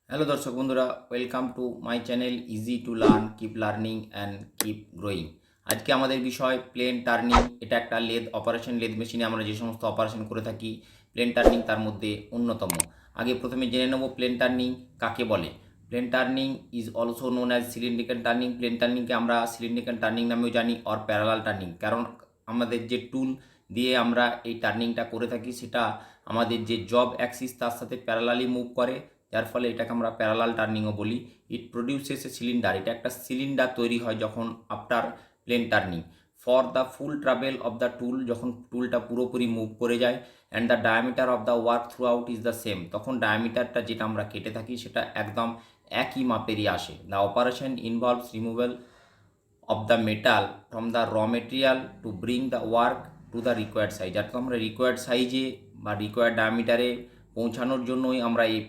Hello দর্শক বন্ধুরা, welcome to my channel easy to learn, keep learning and keep growing. আজকে আমাদের বিষয় প্লেন টার্নিং। এটা একটা লেদ মেশিনে আমরা যে সমস্ত অপারেশন করে থাকি, প্লেন টার্নিং তার মধ্যে অন্যতম। আগে প্রথমে জেনে নেব প্লেন টার্নিং কাকে বলে। Plain turning is also known as cylindrical turning. Plain টার্নিংকে আমরা সিলিন্ড্রিক্যাল টার্নিং নামেও জানি, অর প্যারালাল টার্নিং। কারণ আমাদের যে টুল দিয়ে আমরা এই টার্নিংটা করে থাকি সেটা আমাদের যে জব অ্যাক্সিস তার সাথে প্যারালালি মুভ করে, যার ফলে এটাকে আমরা প্যারালাল টার্নিংও বলি। It produces a cylinder. এটা একটা সিলিন্ডার তৈরি হয় যখন after plane turning for the full travel of the tool, যখন টুলটা পুরোপুরি মুভ করে যায়। And the diameter of the work throughout is the same. তখন ডায়ামিটারটা যেটা আমরা কেটে থাকি সেটা একদম একই মাপেরই আসে। The operation involves removal of the metal from the raw material to bring the work to the required size। অর্থাৎ আমরা রিকোয়ার্ড সাইজে বা রিকোয়ার্ড ডায়ামিটারে পৌঁছানোর জন্যই আমরা এই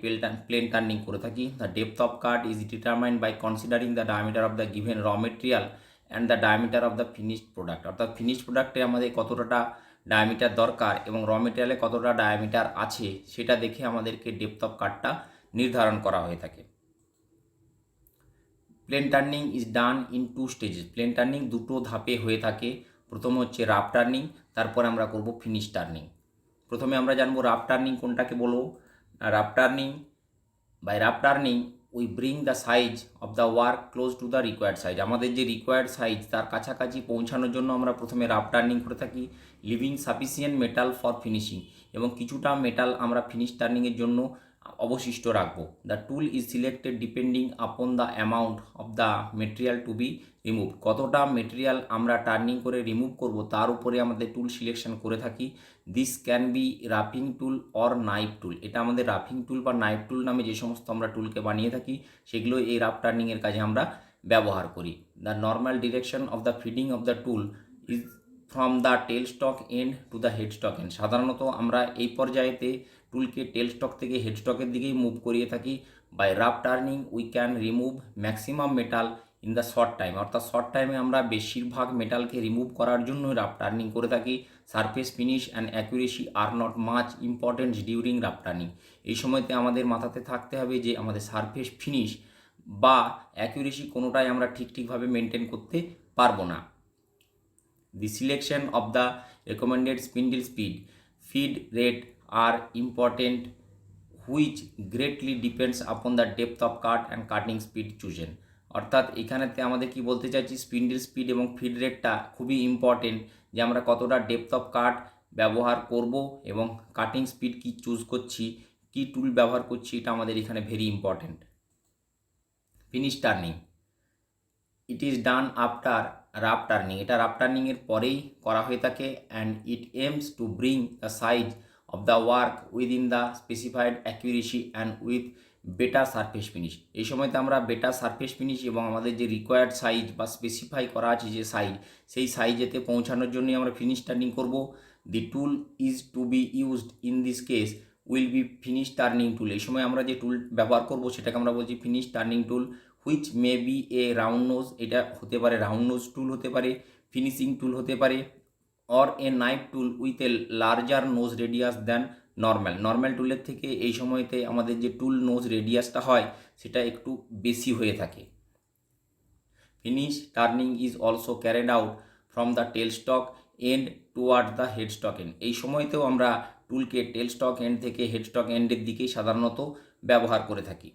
প্লেন টার্নিং করে থাকি। The depth of cut is determined by considering the diameter of the given raw material and the diameter of the finished product. অর্থাৎ ফিনিশড প্রোডাক্টে আমাদের কতটা ডায়ামিটার দরকার এবং র মেটেরিয়ালে কতটা ডায়ামিটার আছে সেটা দেখে আমাদেরকে ডেপথ অফ কাটটা নির্ধারণ করা হয়ে থাকে। Plane turning is done in two stages. Plane turning দুটো ধাপে হয়ে থাকে। প্রথম হচ্ছে রাফ টার্নিং, তারপর আমরা করব ফিনিশ টার্নিং। প্রথমে আমরা জানবো রাফ টার্নিং কোনটাকে বলবো। Rough turning we bring the size of the work close to the required size. আমাদের যে রিকোয়ার্ড সাইজ তার কাছাকাছি পৌঁছানোর জন্য আমরা প্রথমে রাফ টার্নিং করে থাকি, leaving sufficient metal for finishing. এবং কিছুটা মেটাল আমরা ফিনিশ টার্নিংয়ের জন্য অবশিষ্ট রাখবো। The tool is selected depending upon the amount of the material to be remove. কতটা মেটেরিয়াল আমরা টার্নিং করে রিমুভ করব তার উপরে আমাদের টুল সিলেকশন করে থাকি। দিস ক্যান বি রাফিং টুল অর নাইফ টুল। এটা আমাদের রাফিং টুল বা নাইফ টুল নামে যে সমস্ত আমরা টুলকে বানিয়ে থাকি সেগুলো এই রাফ টার্নিংয়ের কাজে আমরা ব্যবহার করি। The normal direction of the feeding of the tool is from the tail stock end to the head stock end. সাধারণত আমরা এই পর্যায়েতে টুলকে টেল স্টক থেকে হেড স্টকের দিকেই মুভ করিয়ে থাকি। By rough turning we can remove maximum metal in the short time. অর্থাৎ short টাইমে আমরা বেশিরভাগ মেটালকে রিমুভ করার জন্যই রাফ টার্নিং করে থাকি। Surface finish and accuracy are not much important during rough turning. এই সময়তে আমাদের মাথাতে থাকতে হবে যে আমাদের সারফেস ফিনিশ বা অ্যাকুরেসি কোনোটাই আমরা ঠিকভাবে মেনটেন করতে পারবো না। The selection of the recommended spindle speed, feed rate are important, which greatly depends upon the depth of cut and cutting speed chosen। অর্থাৎ এখানেতে আমাদের কি বলতে চাইছি, স্পিন্ডেল স্পিড এবং ফিড রেটটা খুবই ইম্পর্টেন্ট, যে আমরা কতটা ডেপথ অফ কাট ব্যবহার করব এবং কাটিং স্পিড কি চুজ করছি, কি টুল ব্যবহার করছি, এটা আমাদের এখানে very important. Finish turning it is done after rough turning. এটা রাফ টার্নিংয়ের পরেই করা হয়ে থাকে। And it aims to bring the size of the work within the specified accuracy and with better surface finish. এই সময়তে আমরা বেটার সারফেস ফিনিশ এবং আমাদের যে রিকোয়ার্ড সাইজ বা স্পেসিফাই করা আছে যে সাইজ, সেই সাইজেতে পৌঁছানোর জন্যই আমরা ফিনিশ টার্নিং করব। The tool is to be used in this case will be finish turning tool. এই সময় আমরা যে টুল ব্যবহার করব সেটাকে আমরা বলছি finish turning tool. Which may be a round nose. এটা হতে পারে রাউন্ড নোজ টুল, হতে পারে ফিনিশিং টুল, হতে পারে or a knife tool with a larger nose radius than normal টুলের থেকে এই সময়তে আমাদের যে টুল নোজ রেডিয়াসটা হয় সেটা একটু বেশি হয়ে থাকে। Finish turning is also carried out from the tail stock end toward the head stock end. এই সময়তেও আমরা টুলকে টেল স্টক এন্ড থেকে হেড স্টক এন্ডের দিকেই সাধারণত ব্যবহার করে থাকি।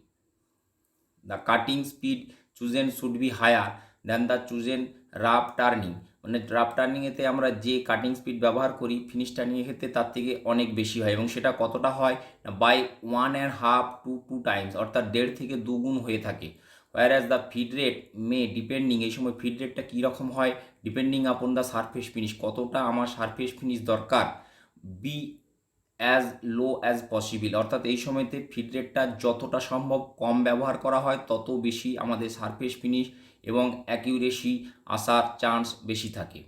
The cutting speed chosen should be higher than the chosen rough turning. মানে রাফ টার্নিংয়েতে আমরা যে কাটিং স্পিড ব্যবহার করি ফিনিশ টার্নিংয়ের ক্ষেত্রে তার থেকে অনেক বেশি হয়, এবং সেটা কতটা হয়, বাই 1.5 to 2 টাইমস, অর্থাৎ 1.5 থেকে 2 গুণ হয়ে থাকে। whereas the feed rate May depending, এই সময় ফিড রেটটা কীরকম হয়, depending upon the surface finish, কতটা আমার সারফেস ফিনিশ দরকার, বি অ্যাজ লো অ্যাজ পসিবল। অর্থাৎ এই সময়তে ফিড রেটটা যতটা সম্ভব কম ব্যবহার করা হয় তত বেশি আমাদের সারফেস ফিনিশ এবং অ্যাকিউরেসি আসার চান্স বেশি থাকে।